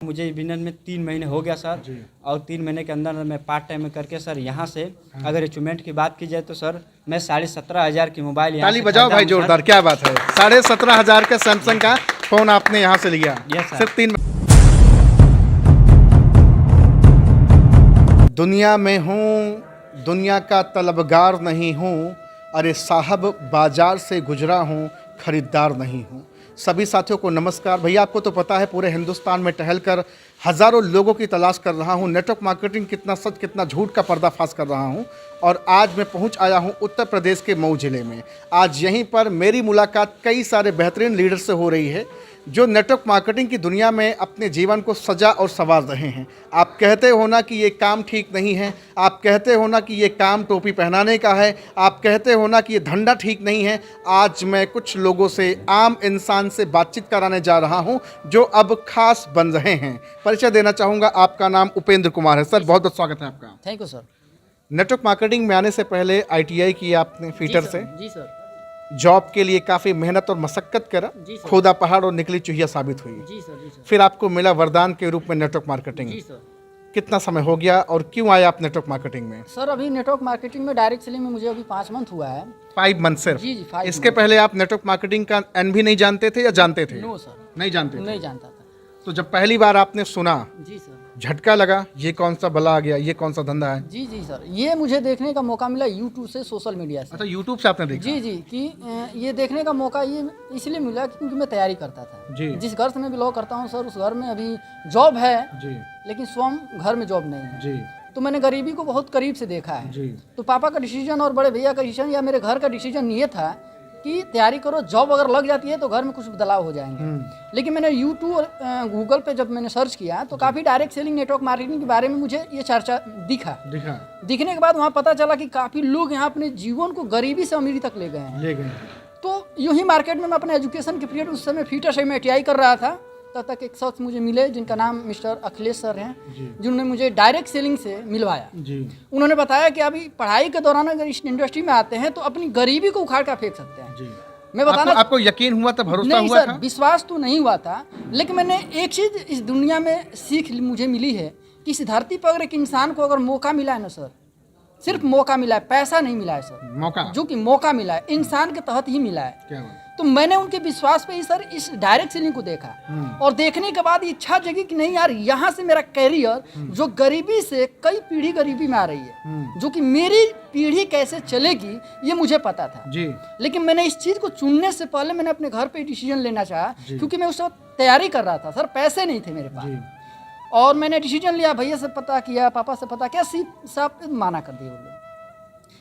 मुझे बिजनेस में 3 महीने हो गया सर जी। और 3 महीने के अंदर मैं पार्ट टाइम में करके सर यहाँ से अगर अचीवमेंट की बात की जाए तो सर मैं 17,500 की मोबाइल यहाँ ताली से बजाओ खरीदा भाई हूँ जोरदार, क्या बात है। 17,500 का सैमसंग का फोन आपने यहाँ से लिया। Yes, sir। सिर्फ 3। दुनिया में हूँ, दुनिया का तलबगार नहीं हूँ, अरे साहब बाजार से गुजरा हूँ, खरीदार नहीं हूँ। सभी साथियों को नमस्कार। भैया आपको तो पता है पूरे हिंदुस्तान में टहलकर हज़ारों लोगों की तलाश कर रहा हूँ, नेटवर्क मार्केटिंग कितना सच कितना झूठ का पर्दाफाश कर रहा हूँ। और आज मैं पहुँच आया हूँ उत्तर प्रदेश के मऊ ज़िले में। आज यहीं पर मेरी मुलाकात कई सारे बेहतरीन लीडर से हो रही है जो नेटवर्क मार्केटिंग की दुनिया में अपने जीवन को सजा और संवार रहे हैं। आप कहते हो ना कि ये काम ठीक नहीं है, आप कहते हो ना कि ये काम टोपी पहनाने का है, आप कहते हो ना कि ये धंधा ठीक नहीं है। आज मैं कुछ लोगों से, आम इंसान से बातचीत कराने जा रहा हूं जो अब खास बन रहे हैं। परिचय देना चाहूँगा। आपका नाम उपेंद्र कुमार है। सर बहुत बहुत स्वागत है आपका। Thank you sir. Network marketing में आने से पहले ITI किया आपने फीटर से। जी सर। जॉब के लिए काफ़ी मेहनत और मशक्कत करा, जी सर। खोदा पहाड़ और निकली चूहिया साबित हुई। जी सर। जी सर। फिर आपको मिला वरदान के रूप में नेटवर्क मार्केटिंग। जी सर। कितना समय हो गया और क्यों आए आप नेटवर्क मार्केटिंग में? सर अभी नेटवर्क मार्केटिंग में डायरेक्ट सेलिंग में मुझे अभी 5 मंथ हुआ है। 5 मंथ सिर्फ? जी जी 5 इसके पहले आप नेटवर्क मार्केटिंग का एन भी नहीं जानते थे या जानते थे? नो सर, नहीं जानते थे। नहीं जानता था। तो जब पहली बार आपने सुना, जी सर। झटका लगा, ये कौन सा बला आ गया, ये कौन सा धंधा है? जी जी सर, ये मुझे देखने का मौका मिला यूट्यूब से, सोशल मीडिया से। अच्छा, यूट्यूब से आपने देखा? जी जी कि ये देखने का मौका ये इसलिए मिला क्योंकि मैं तैयारी करता था। जी। जिस घर से मैं बिलोंग करता हूँ सर, उस घर में अभी जॉब है जी लेकिन स्वयं घर में जॉब नहीं है। जी तो मैंने गरीबी को बहुत करीब से देखा है। जी तो पापा का डिसीजन और बड़े भैया का डिसीजन या मेरे घर का डिसीजन ये था कि तैयारी करो, जॉब अगर लग जाती है तो घर में कुछ बदलाव हो जाएंगे। लेकिन मैंने यूट्यूब और गूगल पे जब मैंने सर्च किया तो काफ़ी डायरेक्ट सेलिंग नेटवर्क मार्केटिंग के बारे में मुझे ये चर्चा दिखा। दिखने के बाद वहाँ पता चला कि काफ़ी लोग यहाँ अपने जीवन को गरीबी से अमीरी तक ले गए हैं। ले गए। तो यूं ही मार्केट में मैं अपने एजुकेशन के पीरियड उस समय फीटर से मैं ITI कर रहा था, तब तक एक शख्स मुझे मिले जिनका नाम मिस्टर अखिलेश सर हैं, जिन्होंने मुझे डायरेक्ट सेलिंग से मिलवाया। जी। उन्होंने बताया कि अभी पढ़ाई के दौरान अगर इस इंडस्ट्री में आते हैं तो अपनी गरीबी को उखाड़ कर फेंक सकते हैं। जी। मैं बताना आपको यकीन हुआ था, भरोसा नहीं हुआ सर, था? विश्वास तो नहीं हुआ था, लेकिन मैंने एक चीज इस दुनिया में सीख मुझे मिली है कि इस धरती पर अगर एक इंसान को अगर मौका मिला है ना सर, सिर्फ मौका मिला है, पैसा नहीं मिला है सर, मौका जो कि मौका मिला है इंसान के तहत ही मिला है। क्या बात? तो मैंने उनके विश्वास पे ही सर इस डायरेक्ट सेलिंग को देखा और देखने के बाद इच्छा जगी कि नहीं यार, यहाँ से मेरा कैरियर जो गरीबी से कई पीढ़ी गरीबी में आ रही है, जो कि मेरी पीढ़ी कैसे चलेगी ये मुझे पता था। जी। लेकिन मैंने इस चीज को चुनने से पहले मैंने अपने घर पे डिसीजन लेना चाहा क्योंकि मैं उस वक्त तैयारी कर रहा था सर, पैसे नहीं थे मेरे पास। और मैंने डिसीजन लिया, भैया से पता किया, पापा से पता किया, साहब माना कर दिए वो लोग।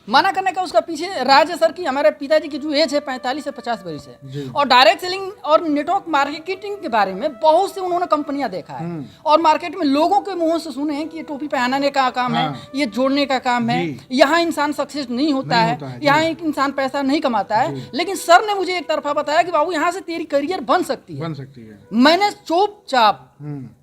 मना करने का उसका पीछे राज है सर कि हमारे पिताजी की जो एज है 45 से 50 वर्ष है और डायरेक्ट सेलिंग और नेटवर्क मार्केटिंग के बारे में बहुत से उन्होंने कंपनियां देखा है और मार्केट में लोगों के मुंह से सुने हैं कि ये टोपी पहनाने का काम है, ये जोड़ने का काम है, यहाँ इंसान सक्सेस नहीं होता है, यहाँ एक इंसान पैसा नहीं कमाता है। लेकिन सर ने मुझे एक तरफा बताया कि बाबू यहाँ से तेरी करियर बन सकती है। मैंने चुपचाप,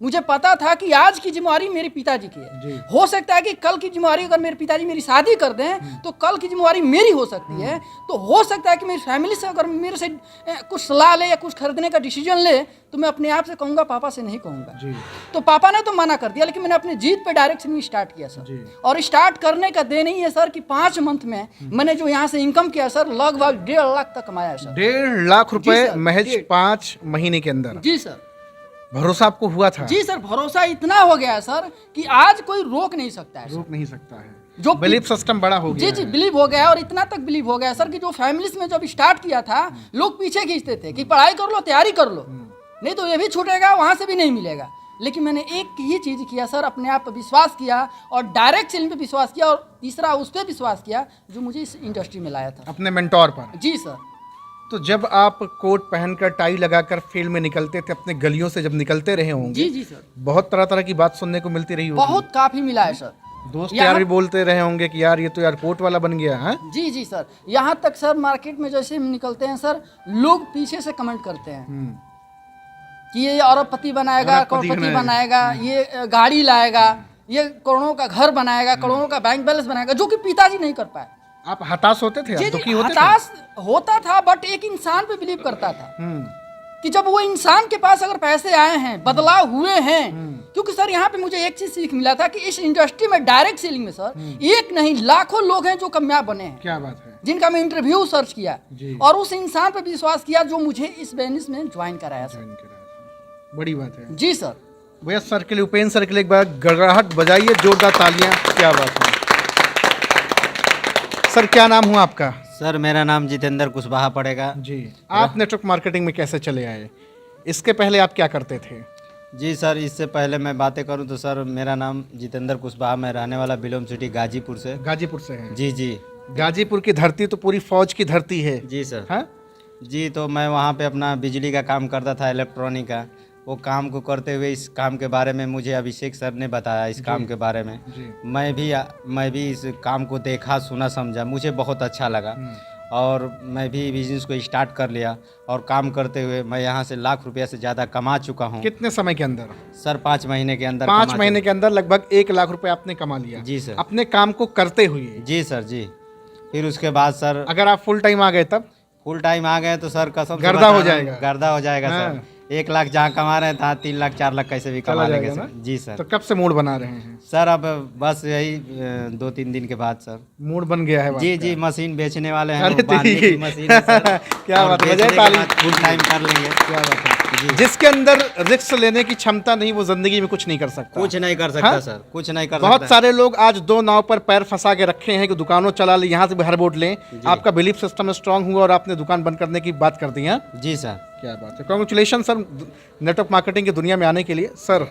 मुझे पता था कि आज की जिम्मेवारी मेरे पिताजी की है, हो सकता है कि कल की जिम्मेवारी अगर मेरे पिताजी मेरी शादी कर दें तो कल की जिम्मेवारी मेरी हो सकती है। तो हो सकता है कि मेरी फैमिली से अगर मेरे से कुछ सलाह ले या कुछ खरीदने का डिसीजन ले तो मैं अपने आप से कहूंगा, पापा से नहीं कहूंगा। तो पापा ने तो मना कर दिया, लेकिन मैंने अपनी जीत पे डायरेक्ट सेलिंग स्टार्ट किया सर। और स्टार्ट करने का दे नहीं है सर कि 5 मंथ में मैंने जो यहाँ से इनकम किया सर, लगभग 1.5 लाख तक कमाया सर। 1.5 लाख रुपए महज 5 महीने के अंदर? जी सर। भरोसा आपको हुआ था? जी सर, भरोसा इतना हो गया है सर कि आज कोई रोक नहीं सकता है। रोक नहीं सकता है, जो बिलीफ सिस्टम बड़ा हो गया। जी बिलीव हो गया, और इतना तक बिलीव हो गया सर कि जो फैमिलीज में जब स्टार्ट किया था लोग पीछे खींचते थे कि पढ़ाई कर लो, तैयारी कर लो, नहीं तो ये भी छूटेगा, वहां से भी नहीं मिलेगा। लेकिन मैंने एक ही चीज किया सर, अपने आप पर विश्वास किया और डायरेक्ट सेलिंग पे विश्वास किया और तीसरा उस पर विश्वास किया जो मुझे इस इंडस्ट्री में लाया था, अपने मेंटोर पर। जी सर। तो जब आप कोट पहनकर, टाई लगाकर फील्ड में निकलते थे, अपने गलियों से जब निकलते रहे होंगे, जी सर, बहुत तरह तरह की बात सुनने को मिलती रही होगी। बहुत काफी मिला है सर। दोस्त यार भी बोलते रहे होंगे कि यार ये तो यार कोट वाला बन गया है। जी सर, यहाँ तक सर मार्केट में जैसे हम निकलते हैं सर, लोग पीछे से कमेंट करते हैं कि ये अरबपति बनाएगा, करोड़पति बनाएगा, ये गाड़ी लाएगा, ये करोड़ों का घर बनाएगा, करोड़ों का बैंक बैलेंस बनाएगा, जो कि पिताजी नहीं कर पाए। आप हताश होते थे? जी दुखी होते थे? हताश होता था, बट एक इंसान पे बिलीव करता था कि जब वो इंसान के पास अगर पैसे आए हैं, बदलाव हुए हैं, क्योंकि सर यहाँ पे मुझे एक चीज सीख मिला था कि इस इंडस्ट्री में डायरेक्ट सेलिंग में सर एक नहीं लाखों लोग हैं जो कामयाब बने हैं। क्या बात है। जिनका मैं इंटरव्यू सर्च किया जी। और उस इंसान पर विश्वास किया जो मुझे इस बिजनेस में ज्वाइन कराया सर। बड़ी बात है जी सर। भैया सर के लिए, उपेंद्र सर के लिए एक बार गड़गड़ाहट बजाइए, जोरदार तालियां। क्या बात है सर, क्या नाम हुआ आपका? सर मेरा नाम जितेंद्र कुशवाहा पड़ेगा। जी। आप नेटवर्क मार्केटिंग में कैसे चले आए? इसके पहले आप क्या करते थे? जी सर, इससे पहले मैं बातें करूं तो सर मेरा नाम जितेंद्र कुशवाहा, मैं रहने वाला बिलोम सिटी गाजीपुर से। गाजीपुर से हैं? जी जी। गाजीपुर की धरती तो पूरी फौज की धरती है। जी सर। हाँ जी, तो मैं वहाँ पे अपना बिजली का काम करता था, इलेक्ट्रॉनिक का। वो काम को करते हुए इस काम के बारे में मुझे अभिषेक सर ने बताया इस काम के बारे में। जी। मैं भी इस काम को देखा, सुना, समझा, मुझे बहुत अच्छा लगा और मैं भी बिजनेस को स्टार्ट कर लिया और काम करते हुए मैं यहाँ से लाख रुपया से ज़्यादा कमा चुका हूँ। कितने समय के अंदर? सर 5 महीने के अंदर। 5 महीने के अंदर लगभग 1 लाख रुपए आपने कमा लिया? जी सर। अपने काम को करते हुए? जी सर जी। फिर उसके बाद सर अगर आप फुल टाइम आ गए तब? फुल टाइम आ गए तो सर कसम से गर्दा हो बता रहा हूँ, जाएगा। गर्दा हो जाएगा हाँ। सर। 1 लाख जहाँ कमा रहे थे 3 लाख 4 लाख कैसे भी कमा चला लेंगे जाएगा सर। ना? जी सर। तो कब से मूड बना रहे हैं? सर अब बस यही 2-3 दिन के बाद सर। मूड बन गया है? जी जी, मशीन बेचने वाले हैं, अरे वो बांधने तेरी। की मशीन है सर। क्या और बात है, बेचने बजाय के ताली। बाद फुल टाइम कर लेंगे। क्या बात है। जी। जिसके अंदर रिस्क लेने की क्षमता नहीं, वो जिंदगी में कुछ नहीं कर सकता। कुछ नहीं कर सकता हाँ? सर, कुछ नहीं कर बहुत सकता। सारे लोग आज 2 नाव पर पैर फंसा के रखे हैं कि दुकानों चला ले, यहाँ से भी हर बोर्ड लें। आपका बिलीफ सिस्टम स्ट्रांग हुआ और आपने दुकान बंद करने की बात कर दी है। जी सर। क्या बात है, कांग्रेचुलेशन सर नेटवर्क मार्केटिंग की दुनिया में आने के लिए। सर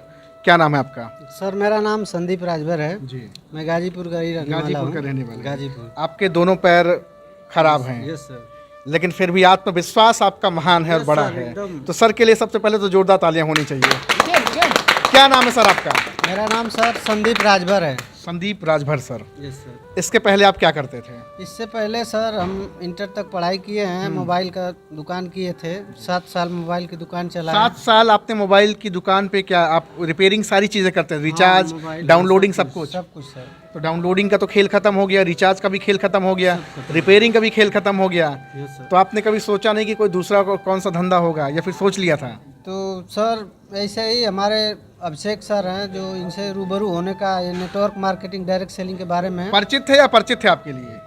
क्या नाम है आपका? सर मेरा नाम संदीप राजभर है। जी। मैं गाजीपुर का ही रहने वाला गाजीपुर हूँ। का रहने वाला। गाजीपुर। आपके दोनों पैर खराब हैं, यस सर। लेकिन फिर भी आत्मविश्वास आपका महान है और बड़ा सर, है। एकदम। तो सर के लिए सबसे पहले तो जोरदार तालियां होनी चाहिए। क्या नाम है सर आपका? मेरा नाम सर संदीप राजभर है। Sandeep Rajbhar sir. Yes sir. इसके पहले आप क्या करते थे? इससे पहले सर हम इंटर तक पढ़ाई किए हैं, मोबाइल का दुकान किए थे। 7 साल मोबाइल की दुकान चलाए। 7 साल आपने मोबाइल की दुकान पे क्या आप रिपेयरिंग सारी चीजें करते थे? रिचार्ज, मोबाइल, डाउनलोडिंग, सब कुछ? सब कुछ सर। तो डाउनलोडिंग का तो खेल खत्म हो गया, रिचार्ज का भी खेल खत्म हो गया, रिपेयरिंग का भी खेल खत्म हो गया। Yes sir. तो आपने कभी सोचा नहीं कि कोई दूसरा कौन सा धंधा होगा, या फिर सोच लिया था? तो सर ऐसे ही हमारे अभिषेक सर हैं जो इनसे रूबरू होने का, ये नेटवर्क मार्केटिंग डायरेक्ट सेलिंग के बारे में। परिचित थे या परिचित थे आपके लिए?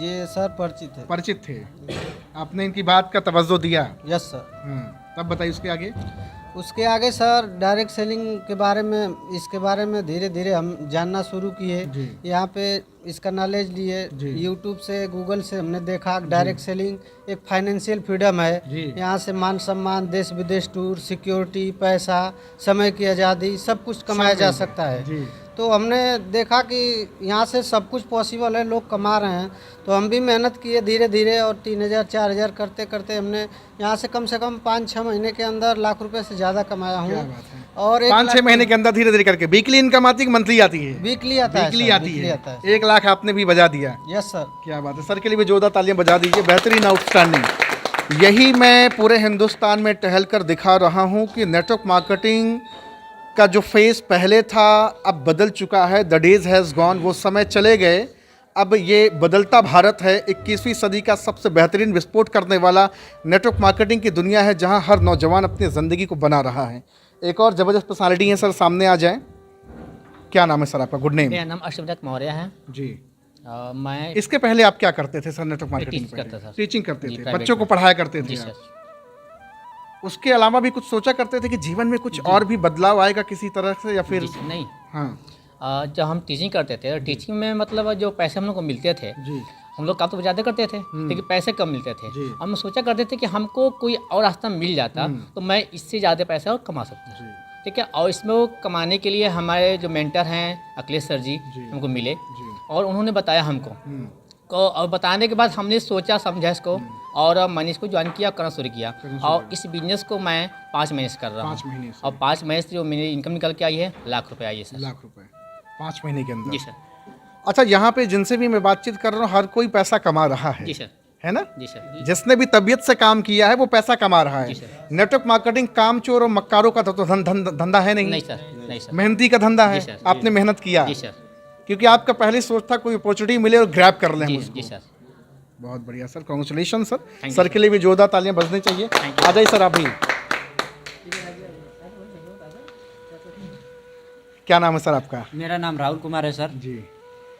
ये सर परिचित है। परिचित थे। आपने इनकी बात का तवज्जो दिया? Yes sir. तब बताइए उसके आगे। उसके आगे सर डायरेक्ट सेलिंग के बारे में, इसके बारे में धीरे धीरे हम जानना शुरू किए। जी। यहाँ पे इसका नॉलेज लिए, जी। यूट्यूब से, गूगल से हमने देखा डायरेक्ट सेलिंग एक फाइनेंशियल फ्रीडम है। जी। यहाँ से मान सम्मान, देश विदेश टूर, सिक्योरिटी, पैसा, समय की आज़ादी, सब कुछ कमाया जा सकता है। जी। तो हमने देखा कि यहाँ से सब कुछ पॉसिबल है, लोग कमा रहे हैं। तो हम भी मेहनत किए धीरे धीरे और 3000 4000 करते करते हमने यहाँ से कम 5-6 महीने के अंदर लाख रुपए से ज़्यादा कमाया हूँ। और 5-6 महीने के अंदर धीरे धीरे करके। वीकली इनकम आती है कि मंथली आती है? वीकली आता है। वीकली सर, आती वीकली है। आता है। 1 लाख आपने भी बजा दिया। Yes sir. क्या बात है, सर के लिए भी जोरदार तालियां बजा दीजिए। बेहतरीन, आउटस्टैंडिंग। यही मैं पूरे हिंदुस्तान में टहल कर दिखा रहा हूं कि नेटवर्क मार्केटिंग का जो फेस पहले था अब बदल चुका है। द डेज हैज़ गॉन, वो समय चले गए। अब ये बदलता भारत है। 21वीं सदी का सबसे बेहतरीन विस्फोट करने वाला नेटवर्क मार्केटिंग की दुनिया है, जहां हर नौजवान अपनी ज़िंदगी को बना रहा है। एक और ज़बरदस्त पर्सनालिटी है सर, सामने आ जाएं। क्या नाम है सर आपका? Good name. मेरा नाम अष्टभद्र मौर्य है। जी। मैं इसके पहले आप क्या करते थे सर नेटवर्क मार्केटिंग? टीच करता था। टीचिंग करते जी, थे, प्राइवेट बच्चों को में। पढ़ाया करते थे जी आप। सर। उसके अलावा भी कुछ सोचा करते थे कि जीवन में कुछ और भी बदलाव आएगा किसी तरह से, या फिर? जी सर, नहीं। हाँ जब हम टीचिंग करते थे, टीचिंग में मतलब जो पैसे हम लोग को मिलते थे, जी। हम लोग काम तो ज़्यादा करते थे लेकिन पैसे कम मिलते थे। जी। हम सोचा करते थे कि हमको कोई और रास्ता मिल जाता तो मैं इससे ज़्यादा पैसा और कमा सकता जी। ठीक है। और इसमें वो कमाने के लिए हमारे जो मेंटर हैं अखिलेश सर जी हमको मिले जी। और उन्होंने बताया हमको को, और बताने के बाद हमने सोचा समझा इसको और मैंने इसको ज्वाइन किया, करना शुरू किया। और इस बिजनेस को मैं 5 महीने से कर रहा 5 महीने हूँ से। और 5 महीने से जो मेरी इनकम निकल के आई है लाख रुपए आई है सर। लाख रुपए 5 महीने के अंदर? जी सर। अच्छा, यहाँ पे जिनसे भी मैं बातचीत कर रहा हूँ हर कोई पैसा कमा रहा है, जी सर। है ना? जी सर। जिसने भी तबीयत से काम किया है वो पैसा कमा रहा है। नेटवर्क मार्केटिंग काम चोर और मक्कारों का तो धंधा है नहीं। नहीं सर, नहीं सर। मेहनती का धंधा है। जी सर। आपने मेहनत किया, जी सर। क्योंकि आपका पहली सोच था कोई अपॉर्चुनिटी मिले और ग्रैब कर लें हम जी उसको। जी सर। बहुत बढ़िया sir, congratulation sir. Thank you, sir के लिए भी जोरदार तालियां बजनी चाहिए। आ जाइए सर आप भी। क्या नाम है सर आपका? मेरा नाम राहुल कुमार है सर। जी।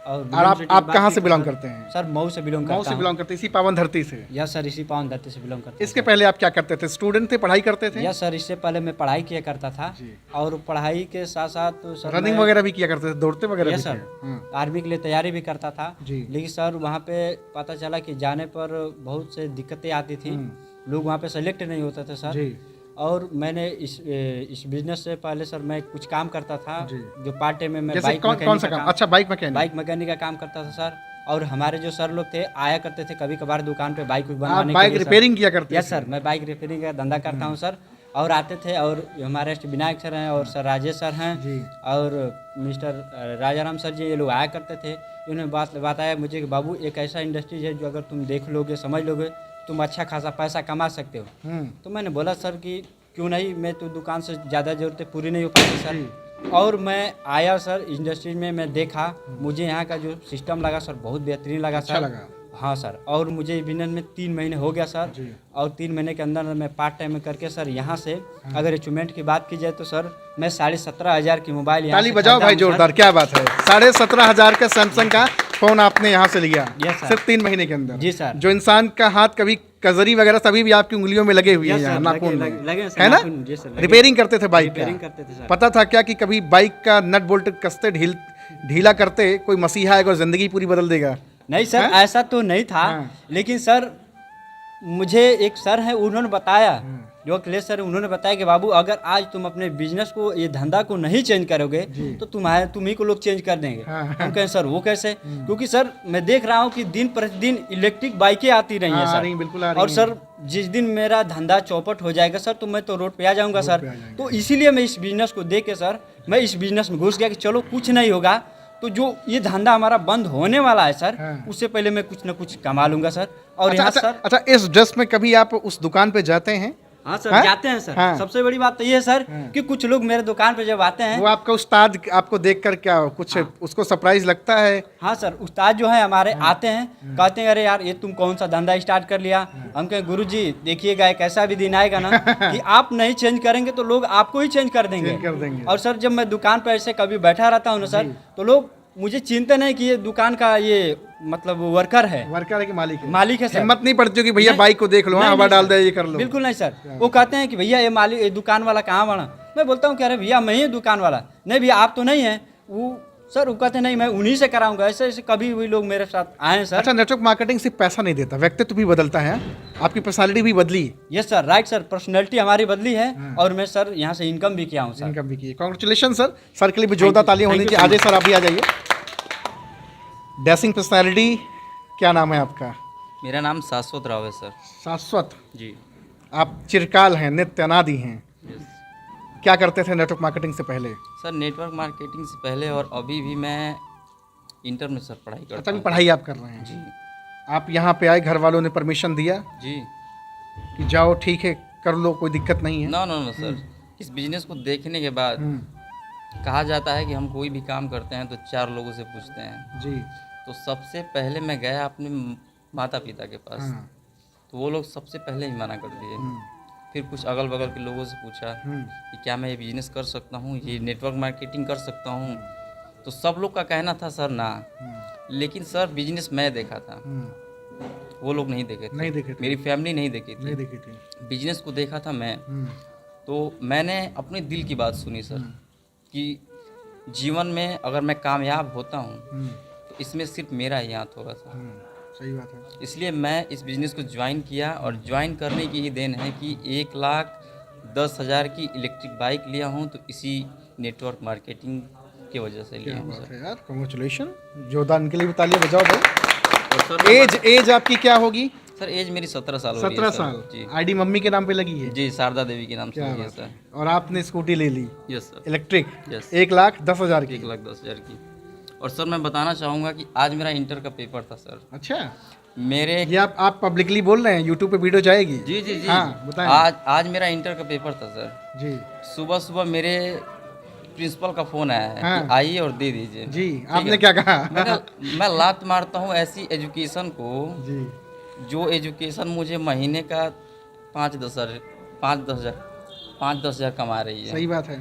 और और आप कहाँ से बिलोंग करते हैं? सर मऊ से बिलोंग मऊ करता से हूँ। बिलोंग करते हैं, इसी पावन धरती से? यस सर, इसी पावन धरती से बिलोंग करता हूँ। इसके पहले आप क्या करते थे? स्टूडेंट थे, पढ़ाई करते थे? यस सर, इससे पहले मैं पढ़ाई किया करता था जी। और पढ़ाई के साथ साथ तो सर रनिंग मैं- वगैरह भी किया करते थे, दौड़ते वगैरह यस भी सर, थे? हाँ। आर्मी के लिए तैयारी भी करता था। जी। लेकिन सर वहाँ पे पता चला कि जाने पर बहुत से दिक्कतें आती थी, लोग वहाँ पे सेलेक्ट नहीं होते थे सर। जी। और मैंने इस बिजनेस से पहले सर मैं कुछ काम करता था, जी। जो पार्ट टाइम में मैं जैसे बाइक कौन मैकेनिक सा का काम? अच्छा, बाइक मैकेनिक। बाइक मैकेनिक का काम करता था सर। और हमारे जो सर लोग थे आया करते थे कभी कभार दुकान पे बाइक आप बनवाने बाइक के लिए रिपेयरिंग किया करते यस थे? सर, मैं बाइक रिपेयरिंग का धंधा करता हूँ सर। और आते थे और हमारे विनायक सर हैं और सर राजेश सर हैं जी। और मिस्टर राजाराम सर जी, ये लोग आया करते थे। इन्होंने बताया मुझे कि बाबू एक ऐसा इंडस्ट्री है जो अगर तुम देख लोगे समझ लोगे तुम अच्छा खासा पैसा कमा सकते हो। तो मैंने बोला सर कि क्यों नहीं, मैं तो दुकान से ज़्यादा ज़रूरतें पूरी नहीं हो पाती सर। और मैं आया सर इंडस्ट्री में, मैं देखा, मुझे यहाँ का जो सिस्टम लगा सर बहुत बेहतरीन लगा अच्छा सर। लगा? हाँ सर, और मुझे इस बिजनेस में 3 महीने हो गया सर। जी। और 3 महीने के अंदर मैं पार्ट टाइम में करके सर यहाँ से अगर अचीवमेंट की बात की जाए तो सर मैं 17,500 की मोबाइल यहाँ ताली से बजाओ खरीदा भाई हूँ सर। जोरदार, क्या बात है। 17,500 का सैमसंग का फोन आपने यहाँ से लिया यस सर। सिर्फ 3 महीने के अंदर? जी सर। जो इंसान का हाथ कभी कजरी वगैरह सभी भी आपकी उंगलियों में लगे हुए हैं यस यहाँ सर, नाखून लगे- में, लगे सर, है ना? नाखून, जी सर, लगे। रिपेयरिंग करते थे बाइक रिपेयरिंग का? करते थे सर। पता था क्या कि कभी बाइक का नट बोल्ट कसते ढीला करते कोई मसीहा आएगा और जिंदगी पूरी बदल देगा? नहीं सर, हाँ? ऐसा तो नहीं था। हाँ। लेकिन सर मुझे एक सर है उन्होंने बताया, जो अखिलेश सर उन्होंने बताया कि बाबू अगर आज तुम अपने बिजनेस को, ये धंधा को नहीं चेंज करोगे तो तुम्ही को लोग चेंज कर देंगे। हाँ। हम कहें सर वो कैसे? क्योंकि सर मैं देख रहा हूँ कि दिन प्रतिदिन इलेक्ट्रिक बाइकें आती रही हैं हाँ, आ सर। रही हैं, बिल्कुल आ रही और हैं। सर जिस दिन मेरा धंधा चौपट हो जाएगा सर तो मैं तो रोड पे आ जाऊंगा सर। तो इसीलिए मैं इस बिजनेस को देख के सर मैं इस बिजनेस में घुस गया कि चलो कुछ नहीं होगा तो जो ये धंधा हमारा बंद होने वाला है सर, हाँ। उससे पहले मैं कुछ ना कुछ कमा लूंगा सर। और अच्छा, यहाँ अच्छा, सर, अच्छा, इस ड्रेस में कभी आप उस दुकान पे जाते हैं? हाँ सर, हाँ? जाते हैं सर। हाँ। सबसे बड़ी बात तो ये है सर कि कुछ लोग मेरे दुकान पे जब आते हैं, वो आपका उस्ताद आपको देखकर क्या कुछ उसको सरप्राइज लगता है? हाँ सर, उस्ताद जो है हमारे आते हैं, कहते हैं अरे यार ये तुम कौन सा धंधा स्टार्ट कर लिया। हम कहें गुरुजी देखिएगा एक ऐसा भी दिन आएगा ना कि आप नहीं चेंज करेंगे तो लोग आपको ही चेंज कर देंगे। चेंज कर देंगे। और सर जब मैं दुकान पर ऐसे कभी बैठा रहता हूँ ना सर, तो लोग मुझे चिंता नहीं कि ये दुकान का ये मतलब वर्कर है, वर्कर है कि मालिक है? मालिक है सर। हिम्मत नहीं पड़ती कि भैया नहीं- बाइक को देख लो, हाँ, नहीं, हवा नहीं डाल सर, दे, ये कर लो। बिल्कुल नहीं सर। वो कहते हैं कि भैया ये मालिक, ये दुकान वाला कहाँ बना? मैं बोलता हूँ कि अरे भैया मैं ही दुकान वाला। नहीं भैया आप तो नहीं हैं। वो सर वो कहते नहीं मैं उन्हीं से कराऊंगा। ऐसे ऐसे कभी भी लोग मेरे साथ आए हैं सर। अच्छा, नेटवर्क मार्केटिंग सिर्फ पैसा नहीं देता, व्यक्तित्व भी बदलता है। आपकी पर्सनालिटी भी बदली, yes sir, right sir, personality हमारी बदली है और मैं सर यहाँ से इनकम भी किया हूँ सर। इनकम भी की। कांग्रेचुलेशन सर, सर के लिए भी जोरदार तालियां होनी Thank you चाहिए। so आगे सर आप भी आ जाइए। डैशिंग पर्सनालिटी, क्या नाम है आपका? मेरा नाम शाश्वत राव है सर। शाश्वत, जी। आप चिरकाल हैं, नित्य अनादि हैं। क्या करते थे नेटवर्क मार्केटिंग से पहले? सर नेटवर्क मार्केटिंग से पहले और अभी भी मैं इंटर में सर पढ़ाई अच्छा, करता अभी हूँ। पढ़ाई आप कर रहे हैं? जी आप यहाँ पे आए, घर वालों ने परमिशन दिया जी। कि जाओ ठीक है कर लो, कोई दिक्कत नहीं है? नो नो नो सर, इस बिजनेस को देखने के बाद कहा जाता है कि हम कोई भी काम करते हैं तो 4 लोगों से पूछते हैं। जी। तो सबसे पहले मैं गया अपने माता पिता के पास, हाँ। तो वो लोग सबसे पहले ही मना कर दिए। फिर कुछ अगल बगल के लोगों से पूछा कि क्या मैं ये बिजनेस कर सकता हूँ, ये नेटवर्क मार्केटिंग कर सकता हूँ। तो सब लोग का कहना था सर ना, लेकिन सर बिजनेस मैं देखा था, वो लोग नहीं देखे थे। नहीं देखे थे। मेरी फैमिली नहीं देखी नहीं थी। देखी थी। बिजनेस को देखा था मैं। तो मैंने अपने दिल की बात सुनी सर कि जीवन में अगर मैं कामयाब होता हूँ तो इसमें सिर्फ मेरा ही हाथ होगा सर। सही बात है। इसलिए मैं इस बिज़नेस को ज्वाइन किया और ज्वाइन करने की ही देन है कि 1,10,000 की इलेक्ट्रिक बाइक लिया हूँ, तो इसी नेटवर्क मार्केटिंग की वजह से लिया हूँ बात सर। है यार, कांग्रेचुलेशन, जोरदार इनके लिए भी तालियां बजाओ भाई। और सर एज आपकी क्या होगी? सर एज मेरी 17 साल हो रही है 17 सर। साल। जी आईडी मम्मी के नाम पे लगी है? जी, शारदा देवी के नाम से क्या लगी है बात सर। है। और आपने स्कूटी ले ली यस सर, इलेक्ट्रिक, Yes. 1,10,000 की? 1,10,000 की। और सर मैं बताना चाहूँगा कि आज मेरा इंटर का पेपर था सर। अच्छा, मेरे ये आप पब्लिकली बोल रहे हैं, यूट्यूब पे वीडियो जाएगी? जी जी जी, हाँ, बताएं। आज मेरा इंटर का पेपर था सर। जी सुबह सुबह मेरे प्रिंसिपल का फ़ोन आया है हाँ। कि आइए और दे दीजिए। जी, ठीक आपने है? क्या कहा? मैं लात मारता हूँ ऐसी एजुकेशन को, जी। जो एजुकेशन मुझे महीने का 5-10 हज़ार कमा रही है। सही बात है।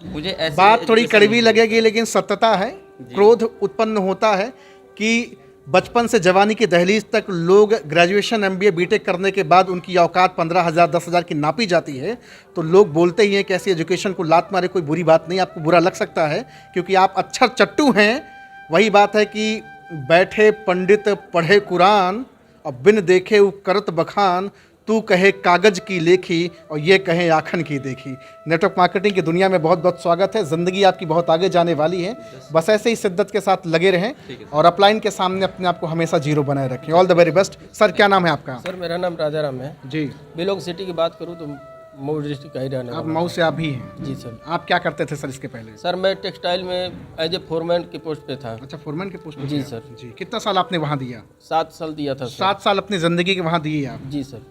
मुझे ऐसे बात थोड़ी education कड़वी नहीं- लगेगी लेकिन सत्यता है। क्रोध उत्पन्न होता है कि बचपन से जवानी की दहलीज तक लोग ग्रेजुएशन एमबीए बीटेक करने के बाद उनकी औकात 15,000 10,000 की नापी जाती है, तो लोग बोलते ही हैं कि ऐसी एजुकेशन को लात मारे कोई बुरी बात नहीं। आपको बुरा लग सकता है क्योंकि आप अक्षर चट्टू हैं। वही बात है कि बैठे पंडित पढ़े कुरान और बिन देखे वो करत बखान, तू कहे कागज की लेखी और ये कहे आखन की देखी। नेटवर्क मार्केटिंग की दुनिया में बहुत बहुत स्वागत है। ज़िंदगी आपकी बहुत आगे जाने वाली है, बस ऐसे ही शिद्दत के साथ लगे रहें और अपलाइन के सामने अपने आप को हमेशा जीरो बनाए रखें। All the very best. Sir क्या नाम है आपका? सर मेरा नाम राजा राम है। जी, बिलोंग सिटी की बात करूँ तो मऊ डिस्ट्रिक्ट का ही रहने आप वाला मऊ से आप भी हैं? हूँ। जी सर। आप क्या करते थे सर इसके पहले? सर मैं टेक्सटाइल में एज ए फोरमैन की पोस्ट पे था। अच्छा, फोरमैन के पोस्ट पे जी थे सर। आप? जी, कितना साल आपने वहाँ दिया? 7 साल दिया था सर। 7 साल अपनी ज़िंदगी के वहाँ दिए आप? जी सर।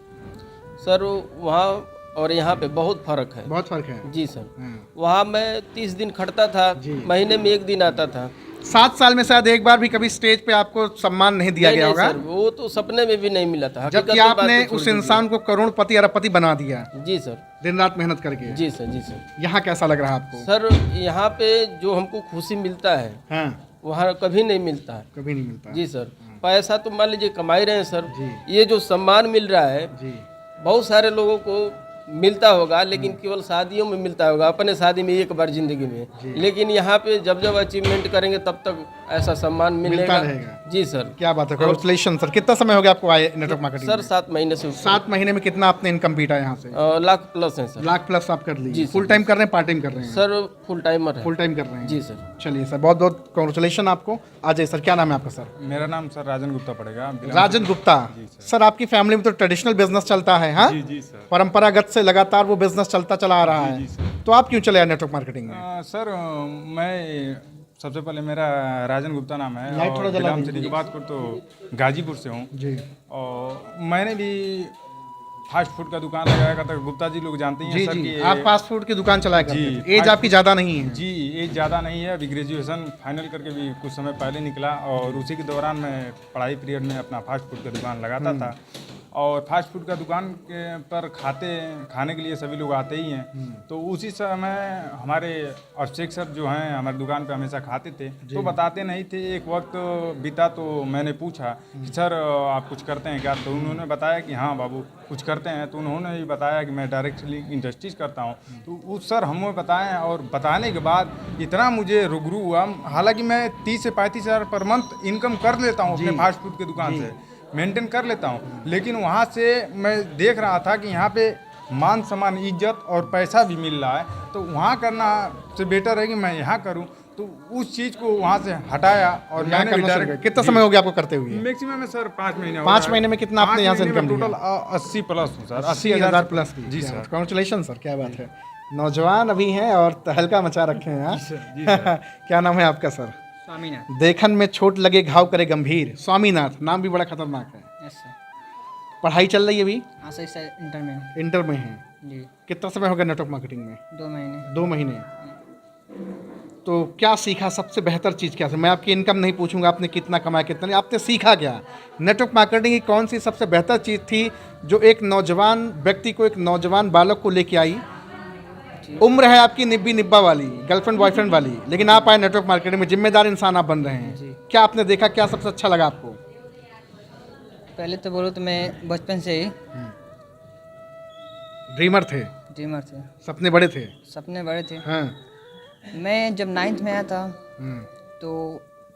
सर वहाँ और यहाँ पे बहुत फ़र्क है। बहुत फ़र्क है। जी सर। हाँ। वहाँ मैं 30 दिन खटता था, महीने में 1 दिन आता था। 7 साल में शायद एक बार भी कभी स्टेज पे आपको सम्मान नहीं दिया गया नहीं होगा, सर, वो तो सपने में भी नहीं मिला था। हकीकत जबकि की बात आपने तो उस छोड़ इंसान को करोड़पति अरबपति बना दिया दीजिए। जी सर। दिन रात मेहनत करके। जी सर। जी सर। यहाँ कैसा लग रहा है आपको? सर यहाँ पे जो हमको खुशी मिलता है हाँ, वहाँ कभी नहीं मिलता है। कभी नहीं मिलता। जी सर। पैसा तो मान लीजिए कमाई रहे हैं सर, ये जो सम्मान मिल रहा है जी, बहुत सारे लोगों को मिलता होगा, लेकिन केवल शादियों में मिलता होगा, अपने शादी में एक बार जिंदगी में। लेकिन यहाँ पे जब जब अचीवमेंट करेंगे तब तक ऐसा सम्मान मिलेगा। रहेगा। जी सर। क्या बात है, कांग्रेचुलेशन सर। कितना समय हो गया आपको आए नेटवर्क मार्केटिंग सर में? 7 महीने से 7 महीने में कितना आपने इनकम पीटा यहाँ से? लाख प्लस है सर। लाख प्लस आप कर ली? जी सर। फुल टाइम कर रहे हैं, पार्ट टाइम कर रहे हैं? सर फुल टाइमर है। फुल टाइम कर रहे हैं। जी सर। चलिए सर, बहुत बहुत कांग्रेचुलेशन आपको। आ जाइए सर, क्या नाम है आपका सर? मेरा नाम सर राजन गुप्ता पड़ेगा। राजन गुप्ता। सर आपकी फैमिली में तो ट्रेडिशनल बिजनेस चलता है? हाँ जी सर। परंपरागत से लगातार वो बिजनेस चलता चला आ रहा है, तो आप क्यों चले आए नेटवर्क मार्केटिंग में? सर मैं सबसे पहले मेरा राजन गुप्ता नाम है लाइट थोड़ा और जला बिलाम दीजिए। सिटी की बात करूँ तो गाजीपुर से हूँ। जी, और मैंने भी फास्ट फूड का दुकान लगाया था। गुप्ता जी लोग जानते ही हैं जी सर जी, कि आप फास्ट फूड की दुकान चलाया करते जी, थे। एज आपकी ज़्यादा नहीं है? जी एज ज़्यादा नहीं है, अभी ग्रेजुएशन फाइनल करके भी कुछ समय पहले निकला और उसी के दौरान मैं पढ़ाई पीरियड में अपना फास्ट फूड का दुकान लगाता था। और फास्ट फूड का दुकान के पर खाने के लिए सभी लोग आते ही हैं, तो उसी समय हमारे अभिषेक सर जो हैं हमारी दुकान पे हमेशा खाते थे, तो बताते नहीं थे। एक वक्त बीता तो मैंने पूछा कि सर आप कुछ करते हैं क्या? तो उन्होंने बताया कि हाँ बाबू कुछ करते हैं। तो उन्होंने भी बताया कि मैं डायरेक्टली इंडस्ट्रीज करता हूँ। तो उस सर हमें बताएं और बताने के बाद इतना मुझे रुगरू हुआ। हालांकि मैं 30 से 35 हज़ार पर मंथ इनकम कर लेता हूँ अपने फास्ट फूड की दुकान से, मेंटेन कर लेता हूँ, लेकिन वहाँ से मैं देख रहा था कि यहाँ पे मान सम्मान इज्जत और पैसा भी मिल रहा है, तो वहाँ करना से बेटर है कि मैं यहाँ करूँ। तो उस चीज़ को वहाँ से हटाया और यहाँ मैंने भी करना शुरू डायरेक्ट। किया। कितना समय हो गया आपको करते हुए? मैक्सिमम है सर 5 महीने हो 5 गए। महीने में कितना आपने 5 यहाँ से महीने में इनकम टोटल 80 प्लस हूँ सर। 80,000 प्लस की? जी सर। कांग्रेचुलेशन सर, क्या बात है। नौजवान अभी हैं और तहलका मचा रखे हैं। हाँ? क्या नाम है आपका सर? स्वामीनाथ। देखन में छोट लगे घाव करे गंभीर। स्वामीनाथ, नाम भी बड़ा खतरनाक है। Yes sir. पढ़ाई चल रही है अभी? हाँ सर, सर इंटर में हूँ। इंटर में है? जी। कितना समय हो गया नेटवर्क मार्केटिंग में? 2 महीने। 2 महीने। तो क्या सीखा? सबसे बेहतर चीज़ क्या है? मैं आपकी इनकम नहीं पूछूंगा आपने कितना कमाया कितना नहीं, आपने सीखा क्या? नेटवर्क मार्केटिंग की कौन सी सबसे बेहतर चीज़ थी जो एक नौजवान व्यक्ति को, एक नौजवान बालक को लेके आई? उम्र है आपकी निब्बी निब्बा वाली, गर्लफ्रेंड बॉयफ्रेंड वाली, लेकिन आप आए नेटवर्क मार्केटिंग में, जिम्मेदार इंसान आप बन रहे हैं। क्या आपने देखा, क्या सबसे अच्छा लगा आपको? पहले तो बोलो तो मैं बचपन से ही ड्रीमर थे? ड्रीमर थे, सपने बड़े थे? सपने बड़े थे। हाँ। मैं जब 9th में आया था हम्म, तो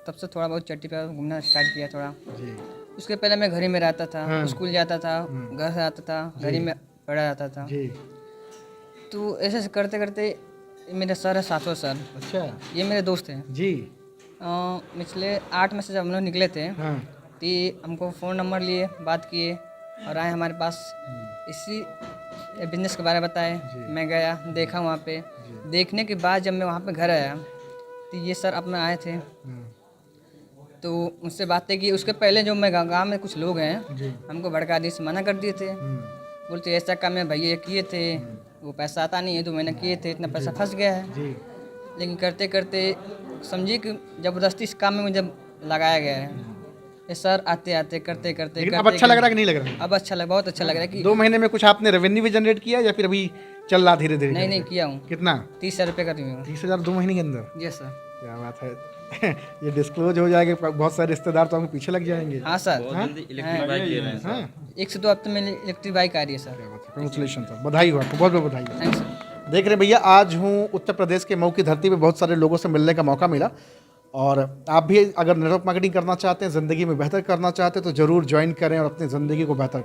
तब से थोड़ा बहुत चट्टी पर घूमना स्टार्ट किया थोड़ा। जी उसके पहले मैं घर ही में रहता था, हाँ। स्कूल जाता था, घर से आता था, घर ही में पढ़ा जाता था। जी। तो ऐसे ऐसे करते करते मेरे सर है सातों सर, अच्छा ये मेरे दोस्त हैं। जी। पिछले 8 में से जब हम लोग निकले थे हाँ। तो ये हमको फ़ोन नंबर लिए, बात किए और आए हमारे पास, इसी बिजनेस के बारे में बताए। मैं गया, देखा वहाँ पे। देखने के बाद जब मैं वहाँ पे घर आया तो ये सर अपना आए थे, तो उनसे बातें की। उसके पहले जो मैं गाँव में कुछ लोग हैं हमको भड़का दिए, मना कर दिए थे। बोलते ऐसा काम है भैया किए थे, वो पैसा आता नहीं है तो मैंने किए थे, इतना पैसा फंस गया है। लेकिन करते करते समझिए कि ज़बरदस्ती इस काम में मुझे लगाया गया है। ये सर आते आते करते करते लेकिन अब अच्छा लग रहा है कि नहीं लग रहा है? अब अच्छा लग बहुत अच्छा लग रहा है कि 2 महीने में कुछ आपने रेवेन्यू भी जनरेट किया या फिर अभी चल रहा धीरे धीरे? नहीं किया हूँ। कितना? 30,000 रुपये का रिव्यू। 30,000 2 महीने के अंदर? जी सर। क्या बात है। ये डिस्क्लोज हो जाएगा, बहुत सारे रिश्तेदार तो हमको पीछे लग जाएंगे। हाँ सर। हाँ? इलेक्ट्रिक बाइक दे रहे हैं हाँ? 1 से 2 हफ्ते में इलेक्ट्रिक बाइक आ रही है सर। कंग्रेचुलेशन सर, बधाई हो आपको, बहुत बहुत बधाई हो। Thanks sir. देख रहे भैया, आज हूँ उत्तर प्रदेश के मऊ की धरती पे, बहुत सारे लोगों से मिलने का मौका मिला। और आप भी अगर नेटवर्क मार्केटिंग करना चाहते हैं, ज़िंदगी में बेहतर करना चाहते हैं, तो ज़रूर ज्वाइन करें और अपनी ज़िंदगी को बेहतर